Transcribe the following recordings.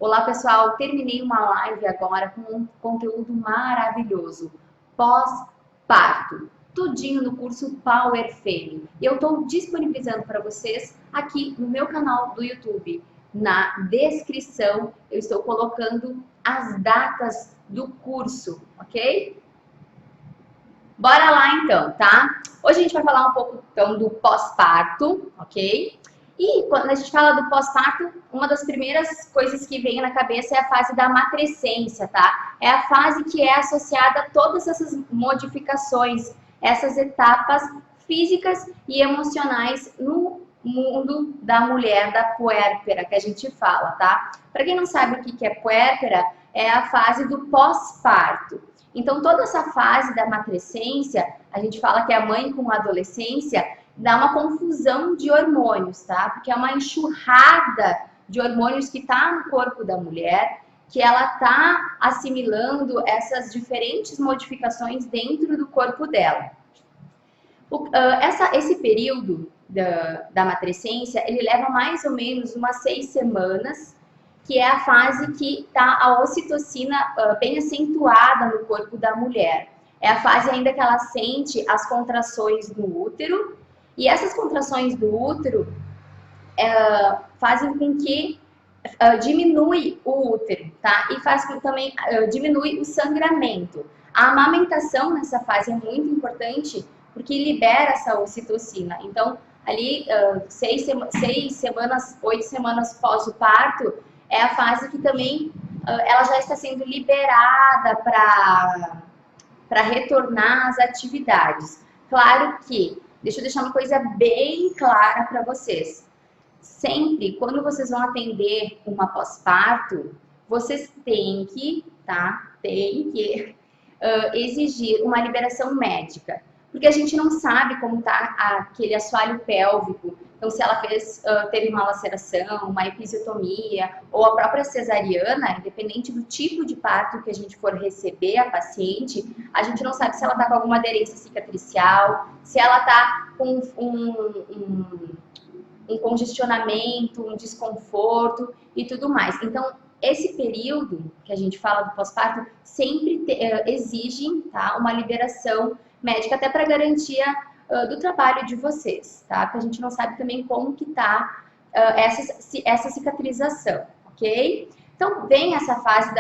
Olá, pessoal! Terminei uma live agora com um conteúdo maravilhoso. Pós-parto. Tudinho no curso Power Femme. E eu estou disponibilizando para vocês aqui no meu canal do YouTube. Na descrição eu estou colocando as datas do curso, ok? Bora lá então, tá? Hoje a gente vai falar um pouco então do pós-parto, ok? E quando a gente fala do pós-parto, uma das primeiras coisas que vem na cabeça é a fase da matrescência, tá? É a fase que é associada a todas essas modificações, essas etapas físicas e emocionais no mundo da mulher, da puérpera, que a gente fala, tá? Para quem não sabe o que é puérpera, é a fase do pós-parto. Então, toda essa fase da matrescência, a gente fala que a mãe com a adolescência dá uma confusão de hormônios, tá? Porque é uma enxurrada de hormônios que tá no corpo da mulher, que ela tá assimilando essas diferentes modificações dentro do corpo dela. Esse período da matrescência, ele leva mais ou menos umas 6 semanas, que é a fase que está a ocitocina bem acentuada no corpo da mulher. É a fase ainda que ela sente as contrações do útero, e essas contrações do útero fazem com que diminui o útero, tá? E faz com que também diminui o sangramento. A amamentação nessa fase é muito importante porque libera essa ocitocina. Então, ali 6 semanas, 8 semanas pós o parto, é a fase que também ela já está sendo liberada para retornar às atividades. Claro que, deixa eu deixar uma coisa bem clara para vocês. Sempre, quando vocês vão atender uma pós-parto, vocês têm que, tá? Tem que exigir uma liberação médica. Porque a gente não sabe como tá aquele assoalho pélvico. Então, se ela teve uma laceração, uma episiotomia ou a própria cesariana, independente do tipo de parto que a gente for receber a paciente, a gente não sabe se ela está com alguma aderência cicatricial, se ela está com um congestionamento, um desconforto e tudo mais. Então, esse período que a gente fala do pós-parto sempre exige, tá, uma liberação médica, até para garantia do trabalho de vocês, tá? Porque a gente não sabe também como que tá essa cicatrização, ok? Então, vem essa fase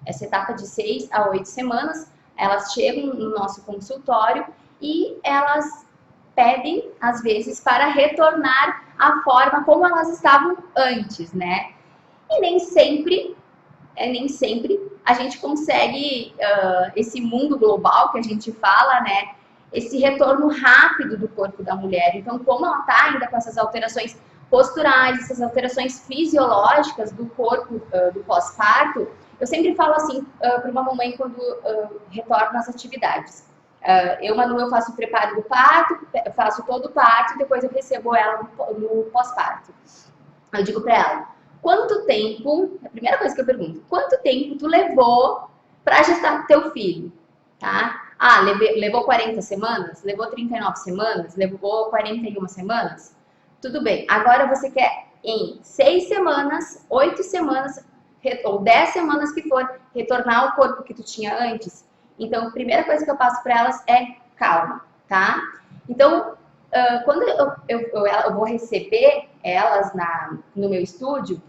essa etapa de 6 a 8 semanas, elas chegam no nosso consultório e elas pedem, às vezes, para retornar à forma como elas estavam antes, né? E nem sempre a gente consegue esse mundo global que a gente fala, né? Esse retorno rápido do corpo da mulher. Então, como ela está ainda com essas alterações posturais, essas alterações fisiológicas do corpo do pós-parto, eu sempre falo assim para uma mamãe quando retorna às atividades. Manu, eu faço o preparo do parto, eu faço todo o parto e depois eu recebo ela no pós-parto. Eu digo para ela, quanto tempo, a primeira coisa que eu pergunto, quanto tempo tu levou para gestar teu filho, tá? Ah, levou 40 semanas? Levou 39 semanas? Levou 41 semanas? Tudo bem. Agora você quer em 6 semanas, 8 semanas ou 10 semanas que for, retornar ao corpo que tu tinha antes? Então, a primeira coisa que eu passo para elas é calma, tá? Então, quando eu vou receber elas no meu estúdio,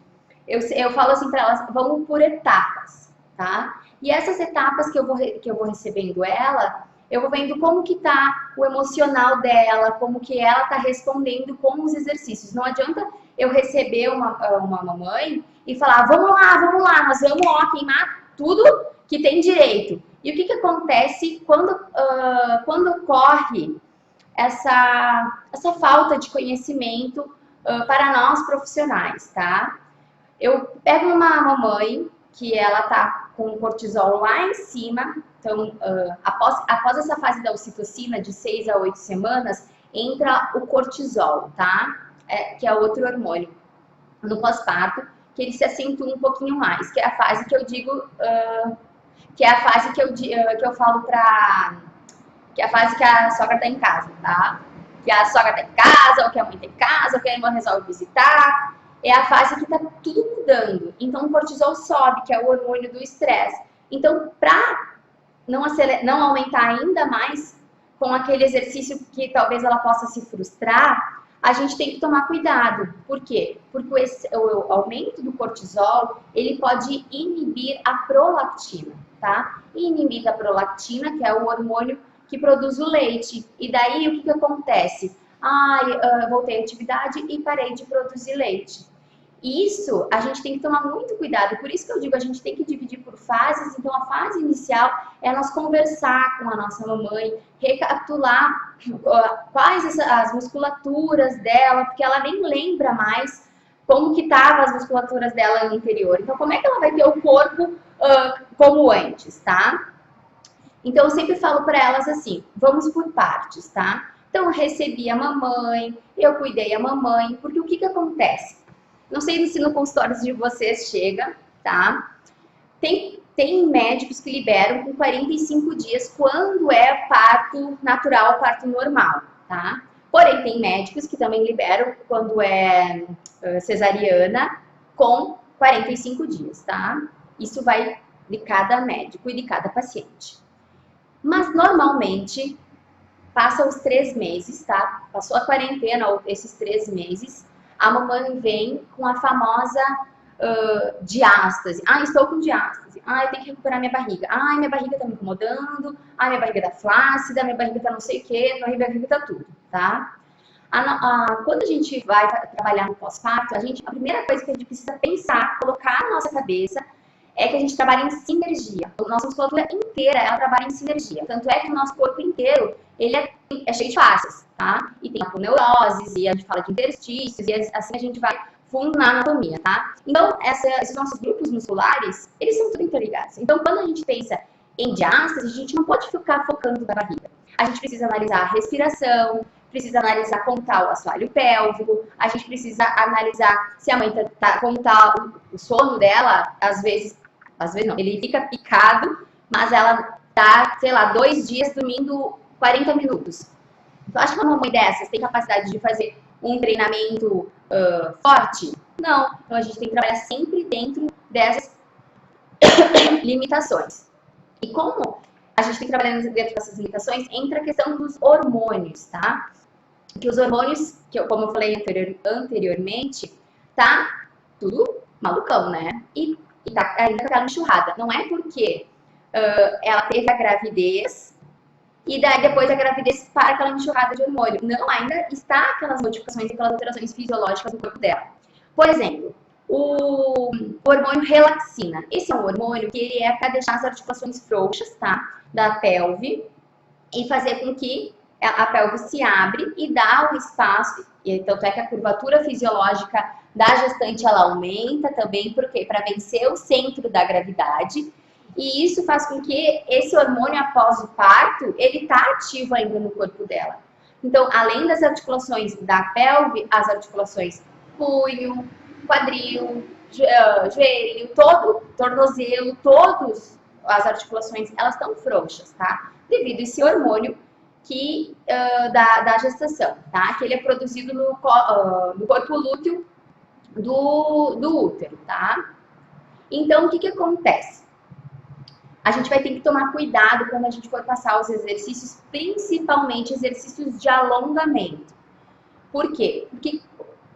eu falo assim para elas, vamos por etapas, tá? E essas etapas que eu vou recebendo ela, eu vou vendo como que tá o emocional dela, como que ela tá respondendo com os exercícios. Não adianta eu receber uma mamãe e falar, vamos lá, nós vamos queimar tudo que tem direito. E o que acontece quando ocorre essa falta de conhecimento para nós profissionais, tá? Eu pego uma mamãe que ela tá com o cortisol lá em cima, então após essa fase da ocitocina de 6 a 8 semanas, entra o cortisol, tá? Que é outro hormônio no pós-parto, que ele se acentua um pouquinho mais, que é a fase que eu digo, que é a fase que eu falo que é a fase que a sogra tá em casa, tá? Que a sogra tá em casa, ou que a mãe tá em casa, ou que a irmã resolve visitar. é a fase que está tudo mudando. Então, o cortisol sobe, que é o hormônio do estresse. Então, para não aumentar ainda mais com aquele exercício que talvez ela possa se frustrar, a gente tem que tomar cuidado. Por quê? Porque o aumento do cortisol, ele pode inibir a prolactina, tá? Inibir a prolactina, que é o hormônio que produz o leite. E daí, o que acontece? Voltei à atividade e parei de produzir leite. Isso a gente tem que tomar muito cuidado, por isso que eu digo, a gente tem que dividir por fases. Então, a fase inicial é nós conversar com a nossa mamãe, recapitular quais as musculaturas dela, porque ela nem lembra mais como que estavam as musculaturas dela no interior. Então, como é que ela vai ter o corpo como antes, tá? Então, eu sempre falo para elas assim, vamos por partes, tá? Então, eu recebi a mamãe, eu cuidei a mamãe, porque o que acontece? Não sei se no consultório de vocês chega, tá? Tem médicos que liberam com 45 dias quando é parto natural, parto normal, tá? Porém, tem médicos que também liberam quando é cesariana com 45 dias, tá? Isso vai de cada médico e de cada paciente. Mas, normalmente, passa os 3 meses, tá? Passou a quarentena, ou esses 3 meses, a mamãe vem com a famosa diástase. Estou com diástase. Eu tenho que recuperar minha barriga. Minha barriga tá me incomodando. Minha barriga tá flácida, minha barriga tá não sei o quê, minha barriga tá tudo, tá? Quando a gente vai trabalhar no pós-parto, a primeira coisa que a gente precisa pensar, colocar na nossa cabeça, é que a gente trabalha em sinergia. A nossa musculatura inteira, ela trabalha em sinergia. Tanto é que o nosso corpo inteiro, ele é cheio de faces, tá? E tem aponeuroses, e a gente fala de interstícios, e assim a gente vai fundo na anatomia, tá? Então, esses nossos grupos musculares, eles são tudo interligados. Então, quando a gente pensa em diástase, a gente não pode ficar focando na barriga. A gente precisa analisar a respiração, precisa analisar como está o assoalho pélvico, a gente precisa analisar se a mãe como está o sono dela, às vezes não, ele fica picado, mas ela tá, sei lá, 2 dias dormindo 40 minutos. Então, acho que uma mamãe dessas tem capacidade de fazer um treinamento forte? Não. Então, a gente tem que trabalhar sempre dentro dessas limitações. E como a gente tem que trabalhar dentro dessas limitações, entra a questão dos hormônios, tá? Que os hormônios, como eu falei anteriormente, tá tudo malucão, né? E tá ainda com aquela enxurrada. Não é porque ela teve a gravidez e daí depois a gravidez para aquela enxurrada de hormônio. Não, ainda está aquelas modificações, aquelas alterações fisiológicas no corpo dela. Por exemplo, o hormônio relaxina. Esse é um hormônio que ele é para deixar as articulações frouxas, tá? Da pelve e fazer com que a pelve se abre e dá o espaço. E tanto é que a curvatura fisiológica da gestante ela aumenta também, porque para vencer o centro da gravidade. E isso faz com que esse hormônio após o parto, ele tá ativo ainda no corpo dela. Então, além das articulações da pelve, as articulações punho, quadril, joelho, tornozelo, todas as articulações, elas estão frouxas, tá? Devido a esse hormônio da gestação, tá? Que ele é produzido no corpo lúteo do útero, tá? Então, o que acontece? A gente vai ter que tomar cuidado quando a gente for passar os exercícios, principalmente exercícios de alongamento. Por quê? Porque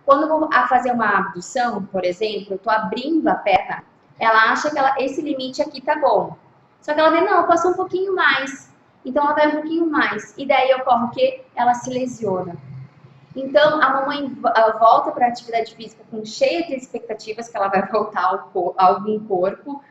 quando eu vou fazer uma abdução, por exemplo, eu tô abrindo a perna, ela acha que esse limite aqui tá bom. Só que ela vê, não, passou um pouquinho mais. Então, ela vai um pouquinho mais. E daí ocorre o quê? Ela se lesiona. Então, a mamãe volta para a atividade física cheia de expectativas que ela vai voltar a algum corpo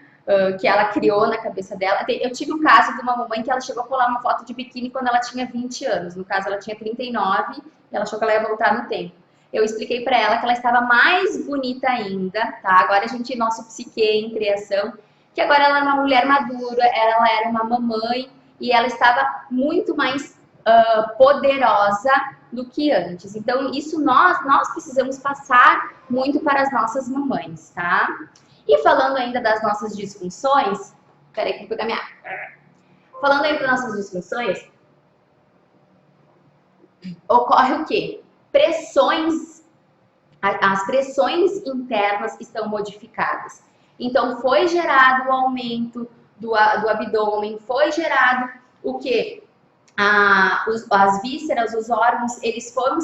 que ela criou na cabeça dela. Eu tive um caso de uma mamãe que ela chegou a colar uma foto de biquíni quando ela tinha 20 anos. No caso, ela tinha 39 e ela achou que ela ia voltar no tempo. Eu expliquei para ela que ela estava mais bonita ainda, tá? Agora nosso psique em criação, que agora ela era uma mulher madura, ela era uma mamãe e ela estava muito mais poderosa do que antes. Então, isso nós precisamos passar muito para as nossas mamães, tá? E falando ainda das nossas disfunções, peraí que eu vou pegar minha... Falando ainda das nossas disfunções, ocorre o quê? Pressões as pressões internas estão modificadas. Então, foi gerado o aumento do abdômen, foi gerado o que? As vísceras, os órgãos, eles foram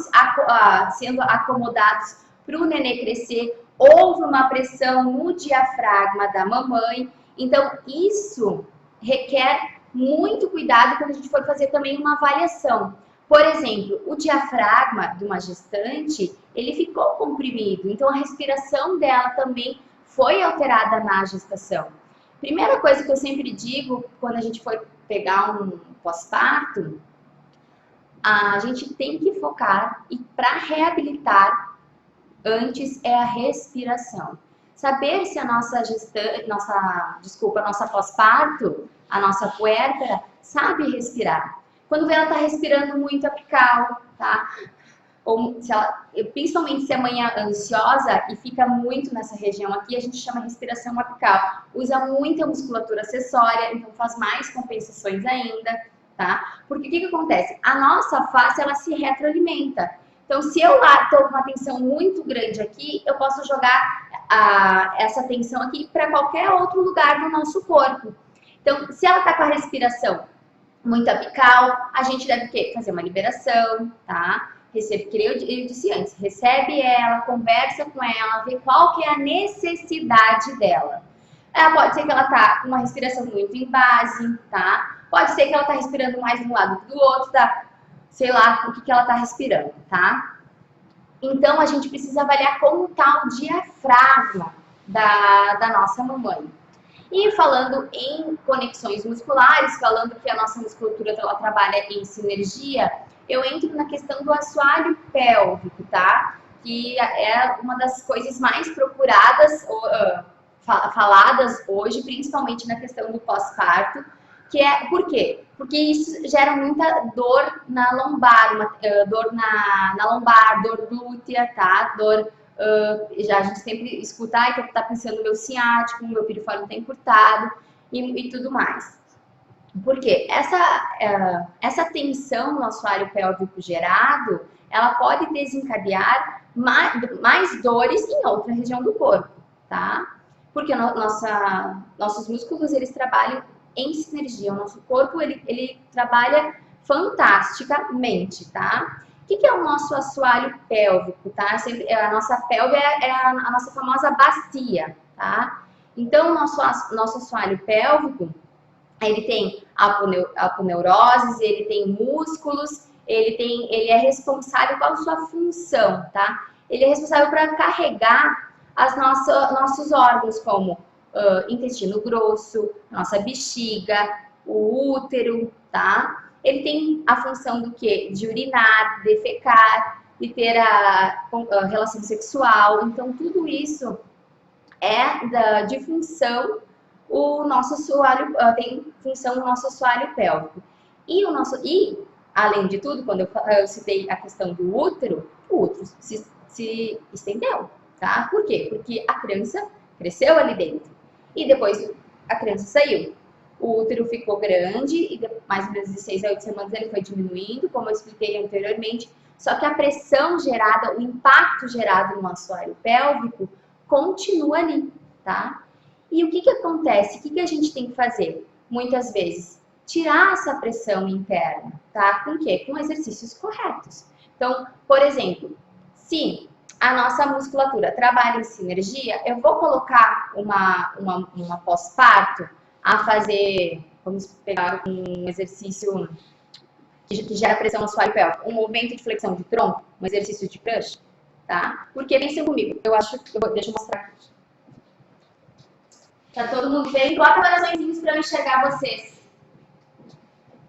sendo acomodados para o nenê crescer. Houve uma pressão no diafragma da mamãe. Então, isso requer muito cuidado quando a gente for fazer também uma avaliação. Por exemplo, o diafragma de uma gestante, ele ficou comprimido. Então, a respiração dela também foi alterada na gestação. Primeira coisa que eu sempre digo quando a gente for pegar um pós-parto, a gente tem que focar e para reabilitar antes é a respiração. Saber se a nossa pós-parto, a nossa puérpera, sabe respirar. Quando vê ela está respirando muito apical, tá? Ou se ela, principalmente se a mãe é ansiosa e fica muito nessa região aqui, a gente chama respiração apical. Usa muita musculatura acessória, então faz mais compensações ainda, tá? Porque o que acontece? A nossa face, ela se retroalimenta. Então, se eu estou com uma tensão muito grande aqui, eu posso jogar essa tensão aqui para qualquer outro lugar do nosso corpo. Então, se ela está com a respiração muito apical, a gente deve o quê? Fazer uma liberação, tá? Que eu disse antes, recebe ela, conversa com ela, vê qual que é a necessidade dela. Pode ser que ela tá com uma respiração muito em base, tá? Pode ser que ela tá respirando mais de um lado que do outro, tá? Sei lá o que ela tá respirando, tá? Então, a gente precisa avaliar como tá o diafragma da nossa mamãe. E falando em conexões musculares, falando que a nossa musculatura ela trabalha em sinergia, eu entro na questão do assoalho pélvico, tá? Que é uma das coisas mais procuradas, faladas hoje, principalmente na questão do pós-parto, que é, por quê? Porque isso gera muita dor na lombar, dor na lombar, dor glútea, tá? Dor, já a gente sempre escuta, então tá pensando no meu ciático, meu piriforme tá encurtado e tudo mais. Por quê? Essa tensão no assoalho pélvico gerado, ela pode desencadear mais dores em outra região do corpo, tá? Porque nossos músculos, eles trabalham em sinergia. O nosso corpo, ele trabalha fantasticamente, tá? O que é o nosso assoalho pélvico, tá? A nossa pelve é a nossa famosa bacia, tá? Então, o nosso assoalho pélvico, ele tem aponeuroses, ele tem músculos, ele é responsável pela sua função, tá? Ele é responsável para carregar nossos órgãos, como intestino grosso, nossa bexiga, o útero, tá? Ele tem a função do quê? De urinar, defecar, de ter a relação sexual. Então, tudo isso é de função. O nosso assoalho tem função no nosso assoalho pélvico. E além de tudo, quando eu citei a questão do útero, o útero se estendeu, tá? Por quê? Porque a criança cresceu ali dentro. E depois a criança saiu. O útero ficou grande e mais ou menos de 6 a 8 semanas ele foi diminuindo, como eu expliquei anteriormente. Só que a pressão gerada, o impacto gerado no assoalho pélvico continua ali, tá? E o que acontece? O que a gente tem que fazer? Muitas vezes, tirar essa pressão interna, tá? Com o quê? Com exercícios corretos. Então, por exemplo, se a nossa musculatura trabalha em sinergia, eu vou colocar uma pós-parto a fazer, vamos pegar um exercício que gera pressão no assoalho pélvico, um movimento de flexão de tronco, um exercício de crush, tá? Porque pensem comigo, deixa eu mostrar aqui. Tá todo mundo bem? Coloca coraçõezinhos para eu enxergar vocês.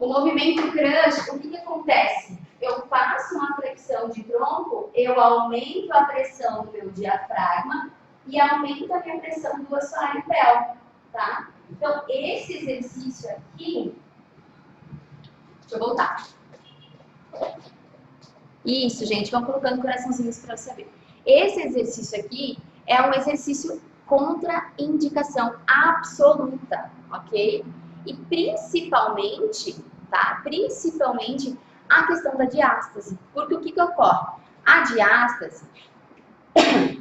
O movimento crush, o que acontece? Eu faço uma flexão de tronco, eu aumento a pressão do meu diafragma e aumento a minha pressão do assoalho pélvico, tá? Então, esse exercício aqui... Deixa eu voltar. Isso, gente, vão colocando coraçãozinhos para eu saber. Esse exercício aqui é um exercício contraindicação absoluta, ok? E principalmente, tá? Principalmente a questão da diástase. Porque o que ocorre? A diástase,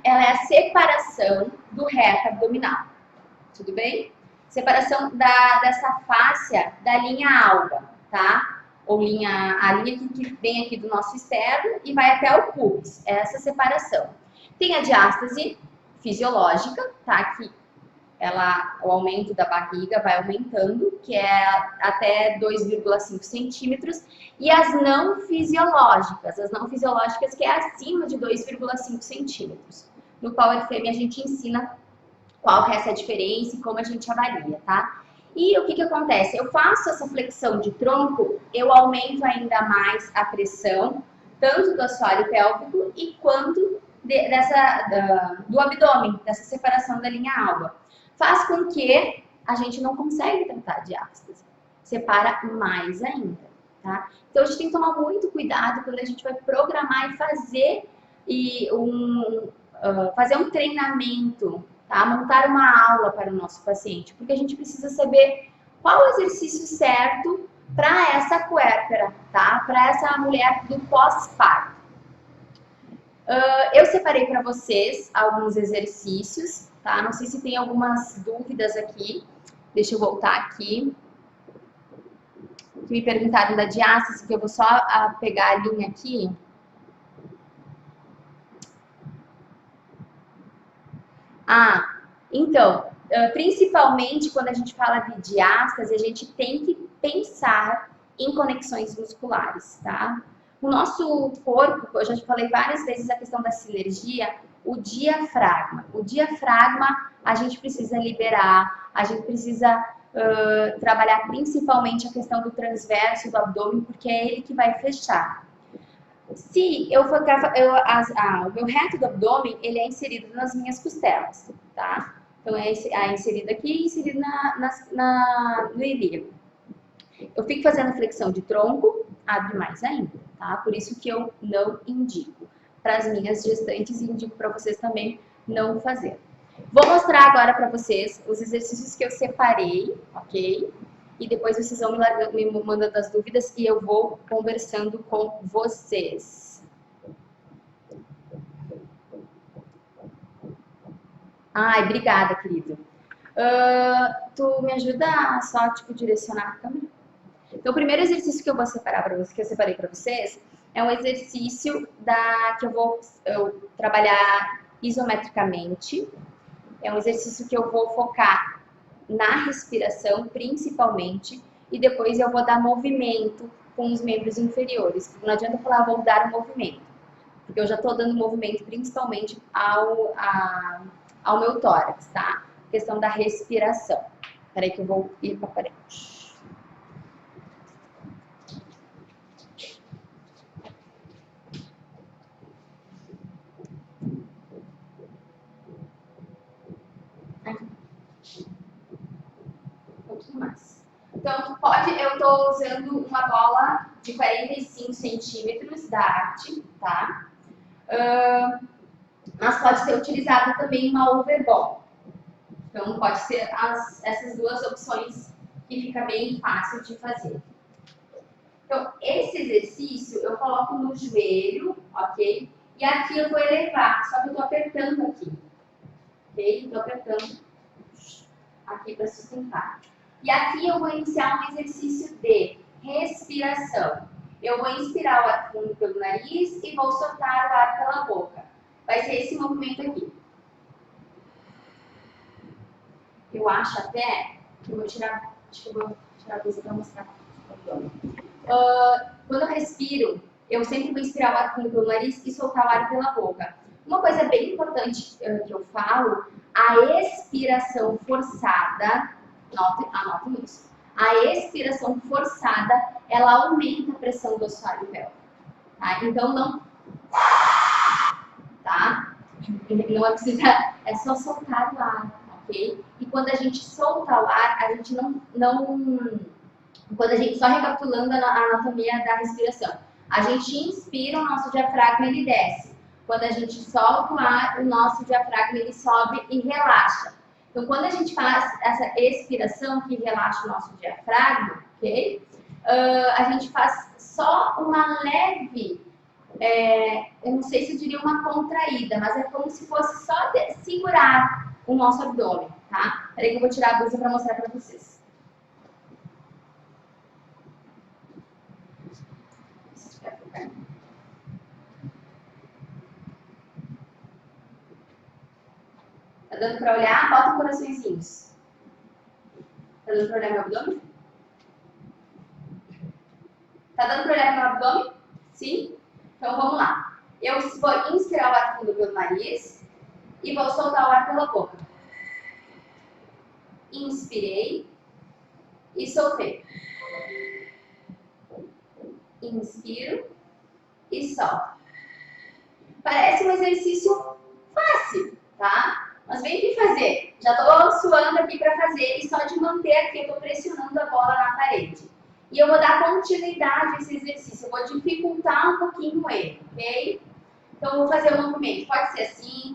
ela é a separação do reto abdominal. Tudo bem? Separação dessa fáscia da linha alba, tá? Ou a linha que vem aqui do nosso externo e vai até o pubis. Essa separação. Tem a diástase fisiológica, tá? Que o aumento da barriga vai aumentando, que é até 2,5 centímetros, e as não fisiológicas que é acima de 2,5 centímetros. No Power Frame a gente ensina qual que é essa diferença e como a gente avalia, tá? E o que acontece? Eu faço essa flexão de tronco, eu aumento ainda mais a pressão, tanto do assoalho pélvico e quanto do abdômen, dessa separação da linha alba. Faz com que a gente não consegue tratar a diástase. Separa mais ainda, tá? Então a gente tem que tomar muito cuidado quando a gente vai programar e fazer um treinamento, tá? Montar uma aula para o nosso paciente, porque a gente precisa saber qual o exercício certo para essa puérpera, tá? Para essa mulher do pós-parto. Eu separei para vocês alguns exercícios, tá? Não sei se tem algumas dúvidas aqui. Deixa eu voltar aqui. Me perguntaram da diástase, que eu vou só pegar a linha aqui. Então, principalmente quando a gente fala de diástase, a gente tem que pensar em conexões musculares, tá? O nosso corpo, eu já te falei várias vezes a questão da sinergia, o diafragma. O diafragma a gente precisa liberar, a gente precisa trabalhar principalmente a questão do transverso do abdômen, porque é ele que vai fechar. Se eu for o meu reto do abdômen, ele é inserido nas minhas costelas, tá? Então é inserido aqui e inserido no ilíaco. Eu fico fazendo flexão de tronco, abre mais ainda, tá? Por isso que eu não indico para as minhas gestantes e indico para vocês também não fazer. Vou mostrar agora para vocês os exercícios que eu separei, ok? E depois vocês vão me mandando as dúvidas e eu vou conversando com vocês. Ai, obrigada, querido. Tu me ajuda a só, direcionar a câmera? Então, o primeiro exercício que eu vou separar para vocês, que eu separei para vocês, é um exercício que eu vou trabalhar isometricamente. É um exercício que eu vou focar na respiração, principalmente, e depois eu vou dar movimento com os membros inferiores. Não adianta falar, vou dar um movimento, porque eu já estou dando movimento principalmente ao meu tórax, tá? Questão da respiração. Espera aí que eu vou ir para a parede. Mais. Então, eu estou usando uma bola de 45 centímetros da Arte, tá? Mas pode ser utilizada também uma overball. Então, pode ser essas duas opções que fica bem fácil de fazer. Então, esse exercício eu coloco no joelho, ok? E aqui eu vou elevar, só que eu estou apertando aqui, ok? Estou apertando aqui para sustentar. E aqui eu vou iniciar um exercício de respiração. Eu vou inspirar o ar fundo pelo nariz e vou soltar o ar pela boca. Vai ser esse movimento aqui. Eu acho até que eu vou tirar, a coisa para mostrar. Quando eu respiro, eu sempre vou inspirar o ar fundo pelo nariz e soltar o ar pela boca. Uma coisa bem importante que eu falo, a expiração forçada, anotem isso. A expiração forçada, ela aumenta a pressão do assoalho pélvico. Tá? Então, não... Tá? Não é preciso... É só soltar o ar, ok? E quando a gente solta o ar, a gente não quando a gente... Só recapitulando a anatomia da respiração. A gente inspira, o nosso diafragma, ele desce. Quando a gente solta o ar, o nosso diafragma, ele sobe e relaxa. Então, quando a gente faz essa expiração que relaxa o nosso diafragma, ok? A gente faz só uma leve eu não sei se eu diria uma contraída, mas é como se fosse só segurar o nosso abdômen, tá? Peraí que eu vou tirar a blusa para mostrar para vocês. Tá dando para olhar? Bota coraçõezinhos. Tá dando para olhar meu abdômen? Tá dando para olhar meu abdômen? Sim? Então vamos lá. Eu vou inspirar o ar fundo pelo nariz e vou soltar o ar pela boca. Inspirei e soltei. Inspiro e solto. Parece um exercício fácil, tá? Mas vem aqui fazer. Já tô suando aqui para fazer e só de manter aqui eu tô pressionando a bola na parede. E eu vou dar continuidade a esse exercício. Eu vou dificultar um pouquinho ele, ok? Então, eu vou fazer o movimento. Pode ser assim,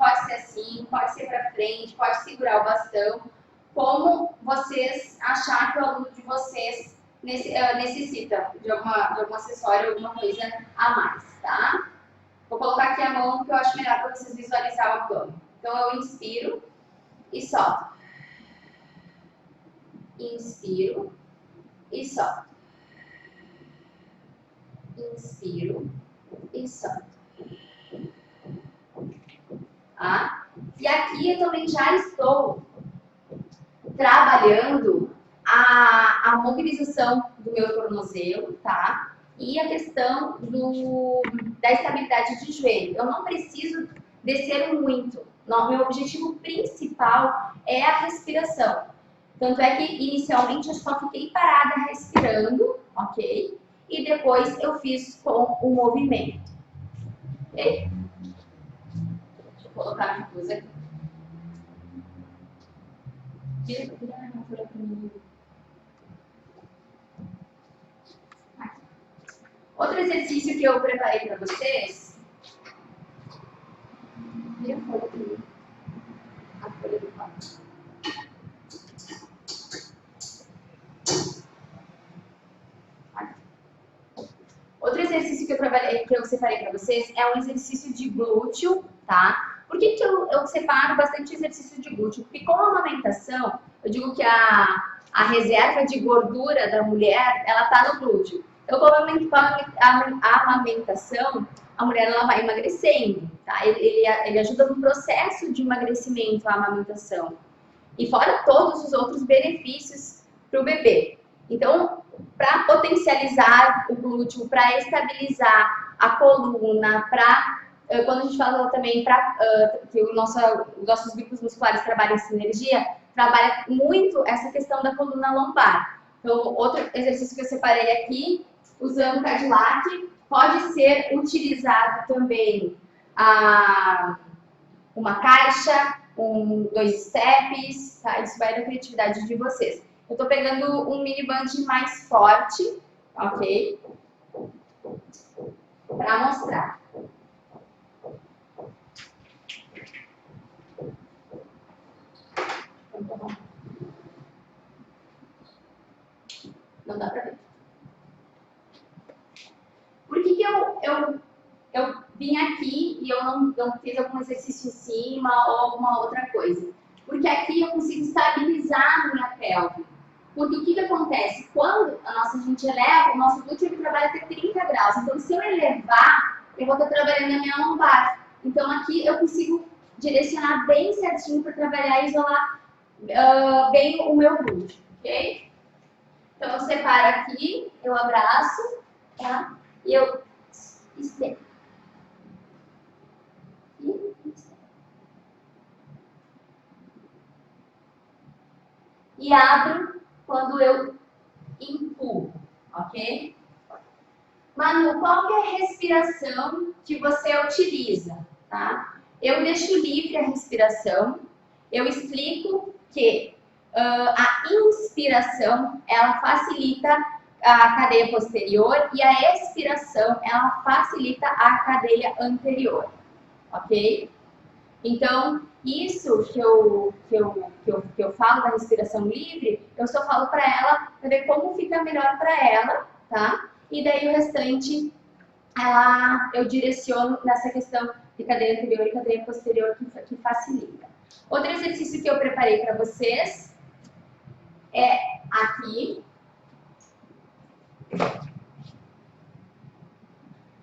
pode ser para frente, pode segurar o bastão. Como vocês achar que o aluno de vocês necessita de algum acessório, alguma coisa a mais, tá? Vou colocar aqui a mão porque eu acho melhor para vocês visualizar o abdômen. Então, eu inspiro e solto. Inspiro e solto. Inspiro e solto. Tá? E aqui eu também já estou trabalhando a mobilização do meu tornozelo, tá? E a questão da estabilidade de joelho. Eu não preciso descer muito. Meu objetivo principal é a respiração. Tanto é que, inicialmente, eu só fiquei parada respirando, ok? E depois eu fiz com o movimento. Ok? Deixa eu colocar a blusa aqui. Outro exercício que eu preparei para vocês. Vira a folha aqui. A folha do quadro. Outro exercício que eu separei para vocês é um exercício de glúteo, tá? Por que eu separo bastante exercício de glúteo? Porque com a amamentação, eu digo que a reserva de gordura da mulher, ela tá no glúteo. Então, com a amamentação, a mulher ela vai emagrecendo, tá? Ele ajuda no processo de emagrecimento, a amamentação. E fora todos os outros benefícios para o bebê. Então, para potencializar o glúteo, para estabilizar a coluna, quando a gente fala também que os nossos grupos musculares trabalham em sinergia, trabalha muito essa questão da coluna lombar. Então, outro exercício que eu separei aqui, usando o Cadillac, pode ser utilizado também uma caixa, 2 steps, tá? Isso vai da criatividade de vocês. Eu tô pegando um mini band mais forte, ok? Para mostrar. Não dá pra ver. Por que eu vim aqui e eu não fiz algum exercício em cima ou alguma outra coisa? Porque aqui eu consigo estabilizar a minha pelve. Porque o que acontece? Quando a gente eleva, o nosso glúteo ele trabalha até 30 graus. Então, se eu elevar, eu vou estar trabalhando a minha lombar. Então, aqui eu consigo direcionar bem certinho para trabalhar e isolar bem o meu glúteo, ok? Então, eu separo aqui, eu abraço, tá? E eu estendo. E abro quando eu empurro, ok? Manu, qual que é a respiração que você utiliza, tá? Eu deixo livre a respiração, eu explico que a inspiração, ela facilita a cadeia posterior e a expiração, ela facilita a cadeia anterior, ok? Então, isso que eu falo da respiração livre, eu só falo para ela, para ver como fica melhor para ela, tá? E daí o restante eu direciono nessa questão de cadeia anterior e cadeia posterior que facilita. Outro exercício que eu preparei para vocês é aqui.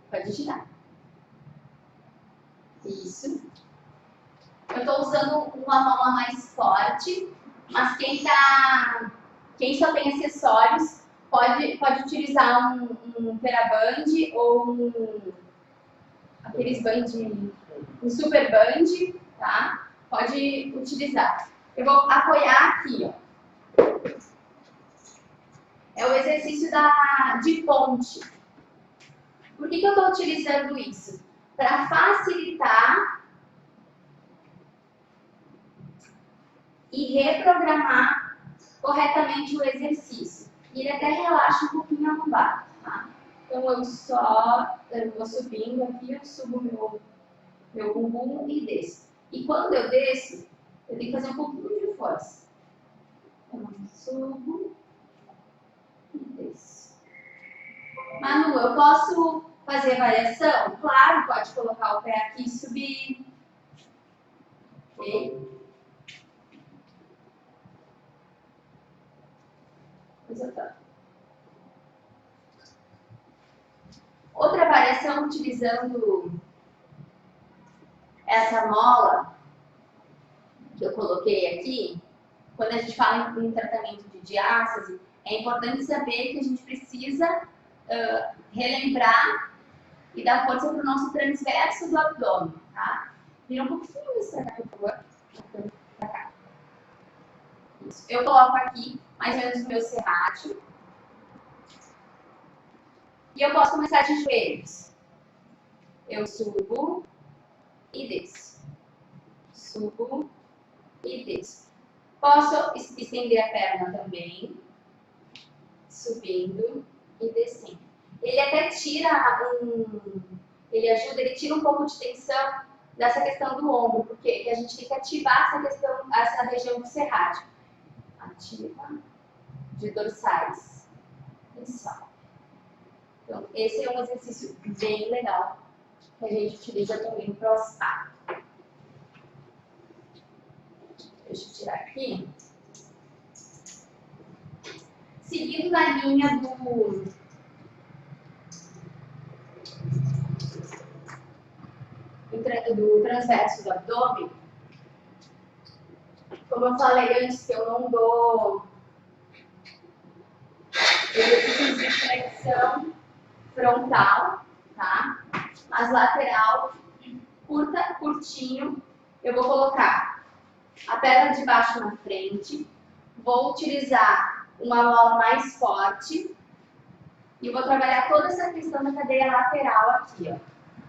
Pode girar. Isso. Eu estou usando uma mola mais forte, mas quem só tem acessórios pode utilizar um Teraband ou aqueles band, um super band, tá? Pode utilizar. Eu vou apoiar aqui, ó. É o exercício de ponte. Por que eu estou utilizando isso? Para facilitar e reprogramar corretamente o exercício. E ele até relaxa um pouquinho a lombar, tá? Então eu vou subindo aqui, eu subo meu bumbum e desço. E quando eu desço, eu tenho que fazer um pouquinho de força. Então, eu subo e desço. Manu, eu posso fazer variação? Claro, pode colocar o pé aqui e subir. Ok? Outra variação utilizando essa mola que eu coloquei aqui, quando a gente fala em tratamento de diástase, é importante saber que a gente precisa relembrar e dar força para o nosso transverso do abdômen, tá? Vira um pouquinho isso pra cá, por favor. Pra cá. Isso. Eu coloco aqui mais ou menos o meu serrátil. E eu posso começar de joelhos. Eu subo e desço. Subo e desço. Posso estender a perna também, subindo e descendo. Ele até ele tira um pouco de tensão dessa questão do ombro, porque a gente tem que ativar essa região do serrátil. Ativa de dorsais e sobe. Então, esse é um exercício bem legal que a gente utiliza também para o spa. Deixa eu tirar aqui. Seguindo na linha do transverso do abdômen, como eu falei antes, que eu não dou exercícios de flexão frontal, tá? Mas lateral, curtinho, eu vou colocar a perna de baixo na frente, vou utilizar uma mola mais forte e vou trabalhar toda essa questão da cadeia lateral aqui, ó.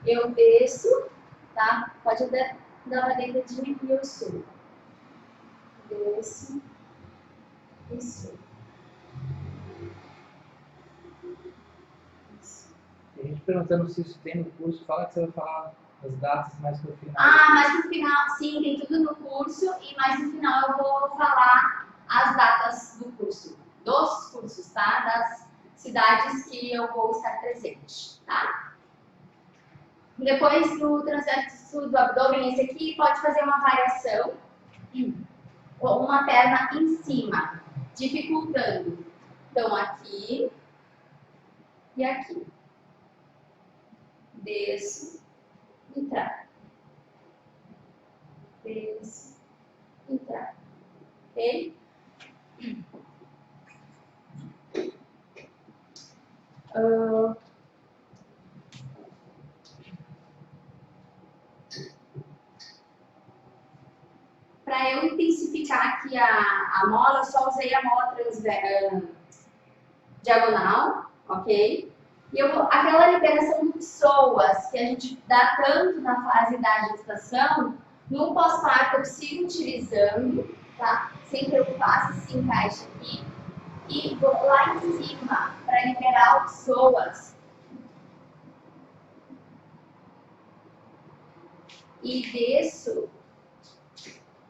Eu desço, tá? Pode até dar uma deitadinha e eu subo. Desço e subo. Tem gente perguntando se isso tem no curso, fala que você vai falar as datas mais pro final. Mais pro final, sim, tem tudo no curso e mais no final eu vou falar as datas do curso, dos cursos, tá? Das cidades que eu vou estar presente, tá? Depois do transverso do abdômen, esse aqui pode fazer uma variação com uma perna em cima, dificultando. Então, aqui e aqui. Desço e trago. Desço e trago. Ok? Para eu intensificar aqui a mola, eu só usei a mola diagonal, ok? E aquela liberação de psoas que a gente dá tanto na fase da gestação, no pós-parto eu sigo utilizando, tá? Sem preocupar se encaixa aqui. E vou lá em cima para liberar o psoas. E desço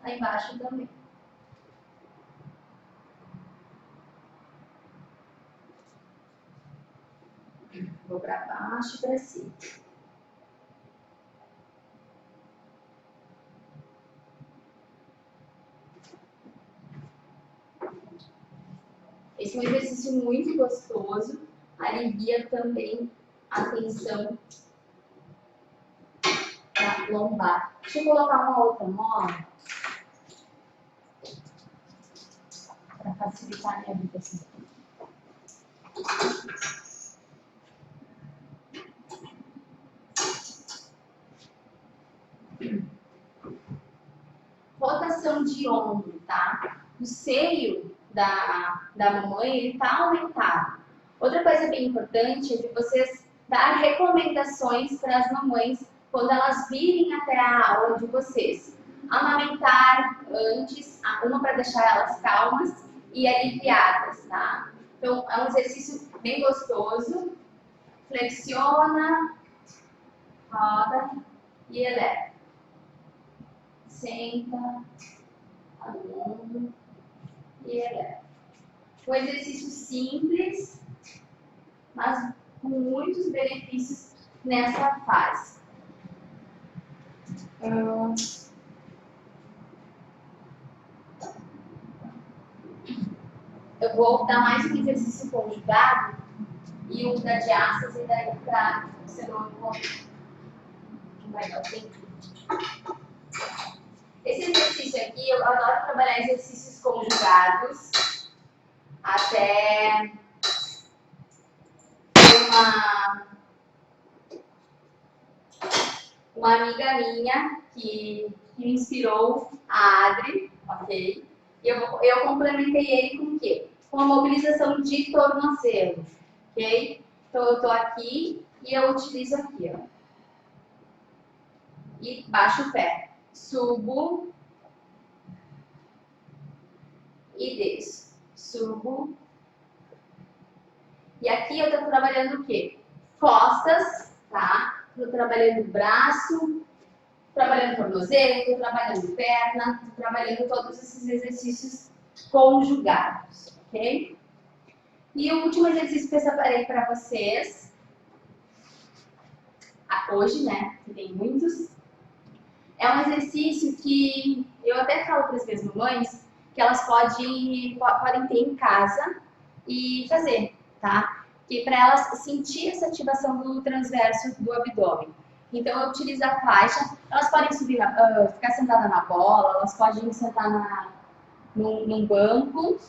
lá embaixo também. Vou para baixo e para cima. Esse é um exercício muito gostoso, alivia também a tensão da lombar. Deixa eu colocar uma outra mola para facilitar a minha vida assim. Rotação de ombro, tá? O seio da mamãe, ele tá aumentado. Outra coisa bem importante é de vocês dar recomendações para as mamães quando elas virem até a aula de vocês. Amamentar antes, uma para deixar elas calmas e aliviadas, tá? Então, é um exercício bem gostoso. Flexiona, roda e eleva. Senta, aluno e eleva. Um exercício simples, mas com muitos benefícios nessa fase. Eu vou dar mais um exercício conjugado e um da diástase e daí para você não vai dar tempo. Esse exercício aqui, eu adoro trabalhar exercícios conjugados até uma amiga minha que me inspirou, a Adri, ok? Eu complementei ele com o quê? Com a mobilização de tornozelo, ok? Então eu tô aqui e eu utilizo aqui, ó. E baixo o pé. Subo e desço. Subo. E aqui eu tô trabalhando o quê? Costas, tá? Tô trabalhando braço, trabalhando tornozelo, tô trabalhando perna, tô trabalhando todos esses exercícios conjugados, ok? E o último exercício que eu separei para vocês, hoje, né, que tem muitos, é um exercício que eu até falo para as minhas mamães que elas podem ter em casa e fazer, tá? Que para elas sentir essa ativação do transverso do abdômen. Então eu utilizo a faixa, elas podem subir, ficar sentada na bola, elas podem sentar num banco,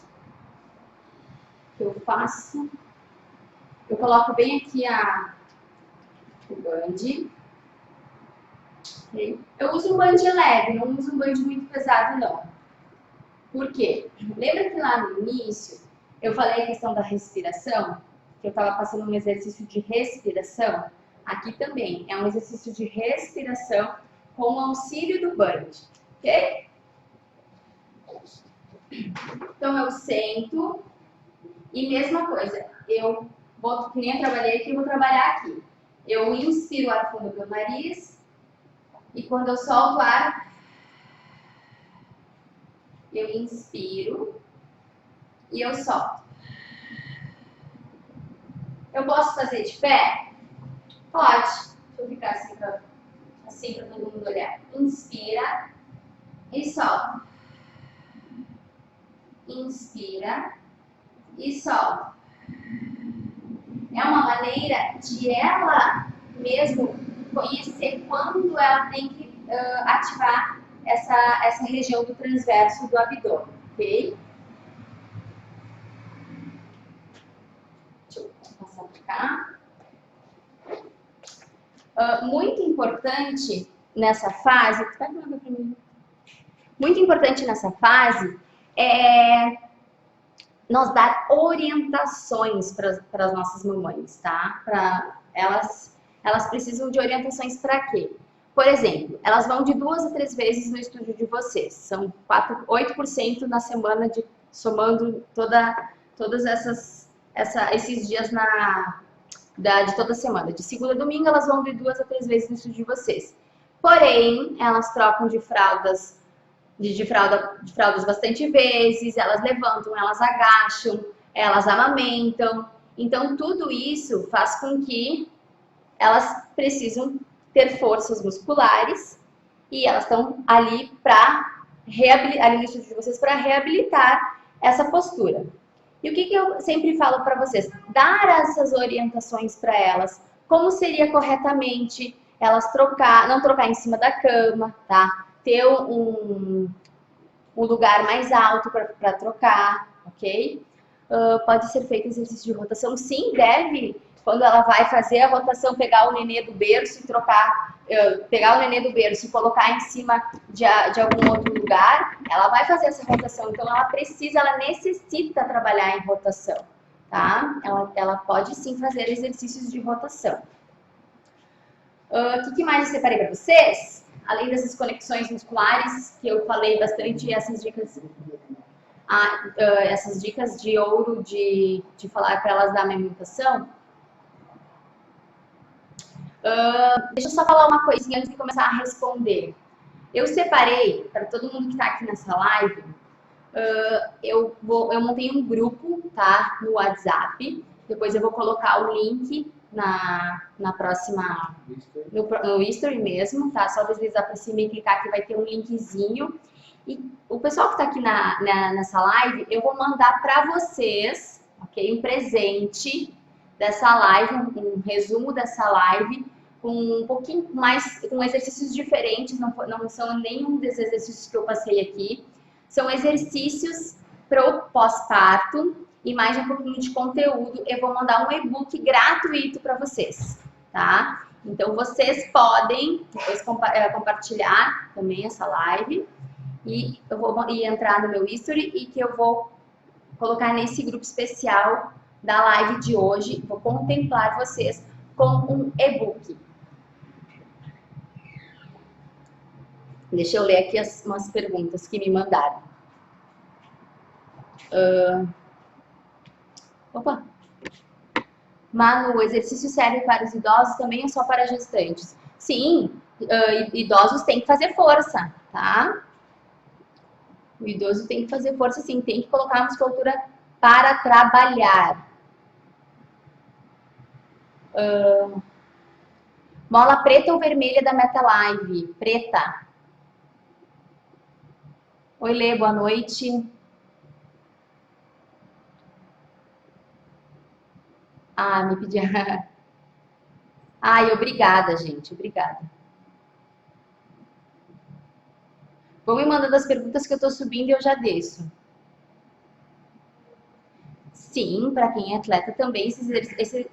que eu faço. Eu coloco bem aqui o band. Okay? Eu uso um band leve, não uso um band muito pesado não. Por quê? Lembra que lá no início eu falei a questão da respiração? Que eu estava passando um exercício de respiração? Aqui também é um exercício de respiração com o auxílio do band, ok? Então eu sento e mesma coisa, eu vou, que nem eu trabalhei aqui, eu vou trabalhar aqui. Eu inspiro o ar fundo pelo nariz e quando eu solto o ar, eu inspiro e eu solto. Eu posso fazer de pé? Pode. Deixa eu ficar assim para todo mundo olhar. Inspira e solta. Inspira e solta. É uma maneira de ela mesmo conhecer quando ela tem que ativar essa região do transverso do abdômen, ok? Deixa eu passar para cá. Muito importante nessa fase, muito importante nessa fase é nós dar orientações para as nossas mamães, tá? Elas precisam de orientações para quê? Por exemplo, elas vão de 2 a 3 vezes no estúdio de vocês. São 8% na semana, somando todos esses dias de toda semana. De segunda a domingo, elas vão de 2 a 3 vezes no estúdio de vocês. Porém, elas trocam de fraldas bastante vezes, elas levantam, elas agacham, elas amamentam. Então, tudo isso faz com que elas precisam ter forças musculares e elas estão ali para ali no estudo de vocês para reabilitar essa postura. E o que eu sempre falo para vocês? Dar essas orientações para elas, como seria corretamente elas não trocar em cima da cama, tá? Ter um lugar mais alto para trocar, ok? Pode ser feito exercício de rotação, sim, deve, quando ela vai fazer a rotação, pegar o nenê do berço e trocar, pegar o nenê do berço e colocar em cima de algum outro lugar, ela vai fazer essa rotação, então ela necessita trabalhar em rotação, tá? Ela pode sim fazer exercícios de rotação. O que mais eu separei para vocês? Além dessas conexões musculares, que eu falei bastante, essas dicas de ouro de falar para elas da amamentação. Deixa eu só falar uma coisinha antes de começar a responder. Eu separei, para todo mundo que está aqui nessa live, eu montei um grupo, tá, no WhatsApp. Depois eu vou colocar o link na próxima, no history mesmo, tá? Só deslizar para cima e clicar que vai ter um linkzinho. E o pessoal que está aqui nessa live, eu vou mandar para vocês, ok? Um presente dessa live, um resumo dessa live, com um pouquinho mais, com exercícios diferentes, não são nenhum desses exercícios que eu passei aqui. São exercícios para o pós-parto e mais um pouquinho de conteúdo. Eu vou mandar um e-book gratuito para vocês, tá? Então, vocês podem depois compartilhar também essa live. E eu vou entrar no meu history e que eu vou colocar nesse grupo especial da live de hoje. Vou contemplar vocês com um e-book. Deixa eu ler aqui umas perguntas que me mandaram. Opa! Manu, o exercício serve para os idosos também ou só para gestantes? Sim, idosos têm que fazer força, tá? O idoso tem que fazer força, sim, tem que colocar a musculatura para trabalhar. Mola preta ou vermelha da MetaLive? Preta. Oi, Lê, boa noite. Me pediu. Obrigada, gente, obrigada. Vão me mandando as perguntas que eu estou subindo e eu já desço. Sim, para quem é atleta também, esses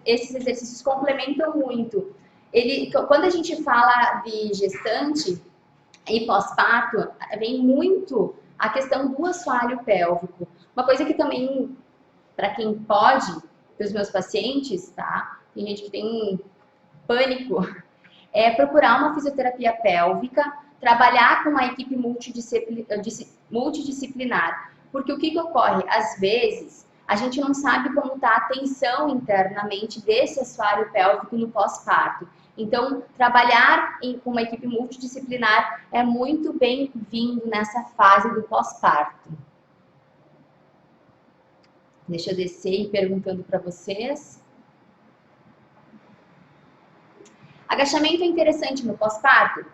exercícios complementam muito. Quando a gente fala de gestante e pós-parto, vem muito a questão do assoalho pélvico. Uma coisa que também, para quem pode, dos meus pacientes, tá? Tem gente que tem pânico, é procurar uma fisioterapia pélvica, trabalhar com uma equipe multidisciplinar. Porque o que ocorre? Às vezes, a gente não sabe como está a tensão internamente desse assoalho pélvico no pós-parto. Então, trabalhar com uma equipe multidisciplinar é muito bem-vindo nessa fase do pós-parto. Deixa eu descer e ir perguntando para vocês. Agachamento é interessante no pós-parto?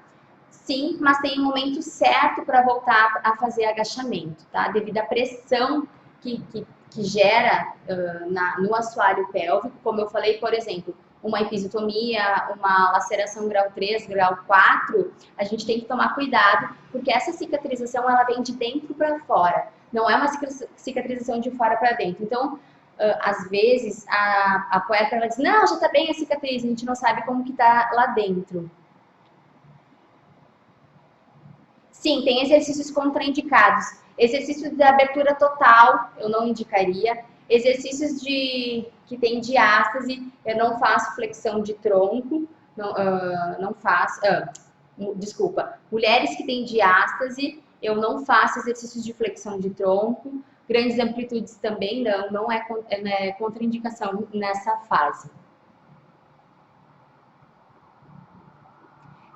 Sim, mas tem um momento certo para voltar a fazer agachamento, tá? Devido à pressão que gera no assoalho pélvico, como eu falei, por exemplo, uma episiotomia, uma laceração grau 3, grau 4, a gente tem que tomar cuidado, porque essa cicatrização ela vem de dentro para fora, não é uma cicatrização de fora para dentro. Então, às vezes, a puerpera ela diz, não, já tá bem a cicatriz, a gente não sabe como que tá lá dentro. Sim, tem exercícios contraindicados. Exercícios de abertura total, eu não indicaria. Exercícios que tem diástase, eu não faço flexão de tronco, não faço. Desculpa, mulheres que têm diástase, eu não faço exercícios de flexão de tronco. Grandes amplitudes também não é contraindicação nessa fase.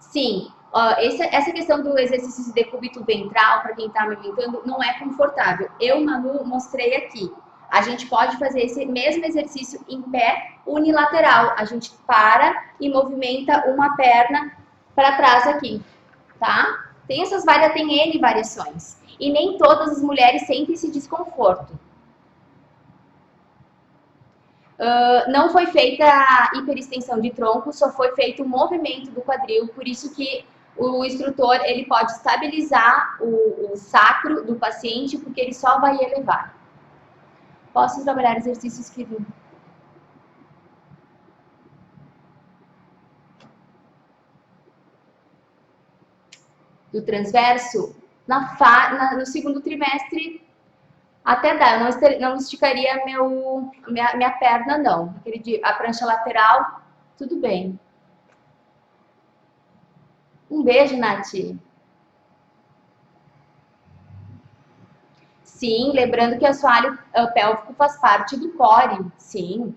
Sim, essa questão do exercício de decúbito ventral, para quem está amamentando, não é confortável. Eu, Manu, mostrei aqui. A gente pode fazer esse mesmo exercício em pé unilateral. A gente para e movimenta uma perna para trás aqui, tá? Tem N variações. E nem todas as mulheres sentem esse desconforto. Não foi feita a hiperextensão de tronco, só foi feito o movimento do quadril, por isso que o instrutor ele pode estabilizar o sacro do paciente, porque ele só vai elevar. Posso trabalhar exercícios que... do transverso, no segundo trimestre, até dá. Eu não esticaria minha perna, não. A prancha lateral, tudo bem. Um beijo, Nath. Sim, lembrando que o assoalho pélvico faz parte do core, sim.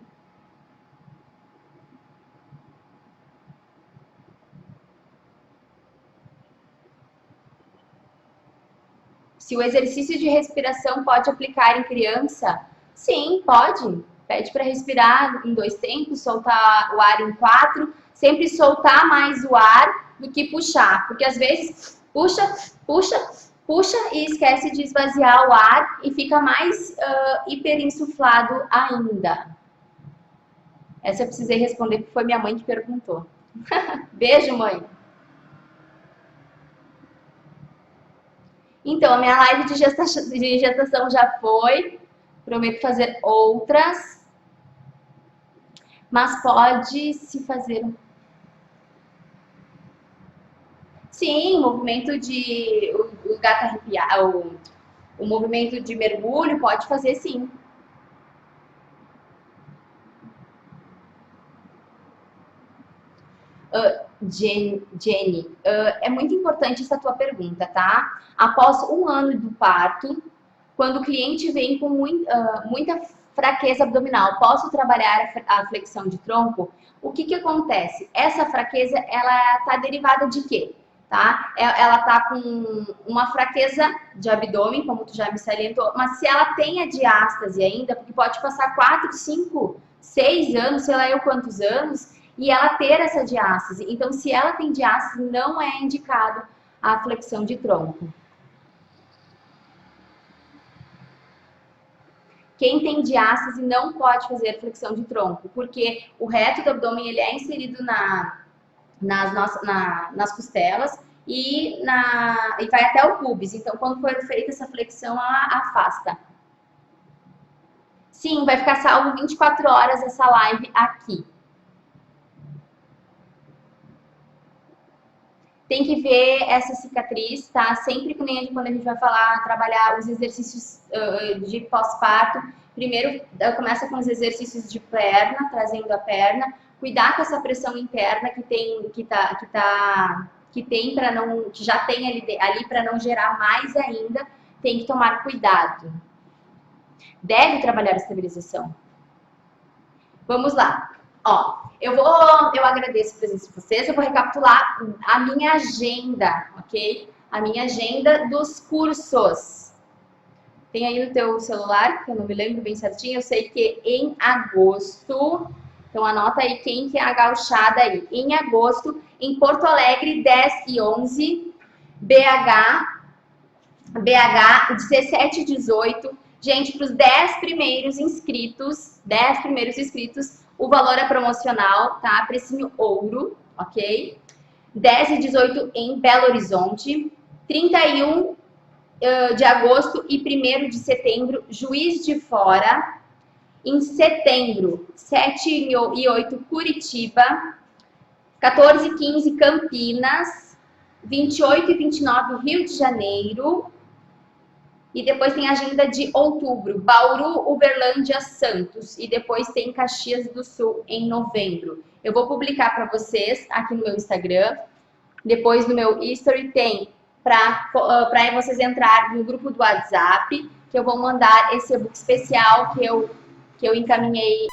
Se o exercício de respiração pode aplicar em criança, sim, pode. Pede para respirar em 2 tempos, soltar o ar em 4, sempre soltar mais o ar do que puxar, porque às vezes puxa e esquece de esvaziar o ar e fica mais hiperinsuflado ainda. Essa eu precisei responder porque foi minha mãe que perguntou. Beijo, mãe! Então, a minha live de gestação já foi. Prometo fazer outras. Mas pode se fazer. Sim, o movimento de... o gato arrepiar, o movimento de mergulho pode fazer sim. Jenny, é muito importante essa tua pergunta, tá? Após 1 ano do parto, quando o cliente vem com muita fraqueza abdominal, posso trabalhar a flexão de tronco? O que acontece? Essa fraqueza, ela tá derivada de quê? Tá? Ela tá com uma fraqueza de abdômen, como tu já me salientou, mas se ela tem a diástase ainda, porque pode passar 4, 5, 6 anos, sei lá eu quantos anos, e ela ter essa diástase. Então, se ela tem diástase, não é indicado a flexão de tronco. Quem tem diástase não pode fazer flexão de tronco, porque o reto do abdômen ele é inserido nas costelas e vai até o pubis. Então, quando for feita essa flexão, ela afasta. Sim, vai ficar salvo 24 horas essa live aqui. Tem que ver essa cicatriz, tá? Sempre quando a gente vai trabalhar os exercícios de pós-parto, primeiro começa com os exercícios de perna, trazendo a perna, cuidar com essa pressão interna que já tem ali para não gerar mais ainda, tem que tomar cuidado. Deve trabalhar a estabilização. Vamos lá. Ó, eu agradeço a presença de vocês, eu vou recapitular a minha agenda, ok? A minha agenda dos cursos. Tem aí no teu celular, que eu não me lembro bem certinho, eu sei que em agosto, então anota aí quem que é a gauchada aí. Em agosto, em Porto Alegre, 10 e 11, BH 17 e 18. Gente, para os 10 primeiros inscritos, o valor é promocional, tá? Precinho ouro, ok? 10 e 18 em Belo Horizonte. 31 de agosto e 1º de setembro, Juiz de Fora. Em setembro, 7 e 8, Curitiba. 14 e 15, Campinas. 28 e 29, Rio de Janeiro. E depois tem a agenda de outubro, Bauru, Uberlândia, Santos. E depois tem Caxias do Sul em novembro. Eu vou publicar para vocês aqui no meu Instagram. Depois no meu history tem para vocês entrarem no grupo do WhatsApp, que eu vou mandar esse e-book especial que eu encaminhei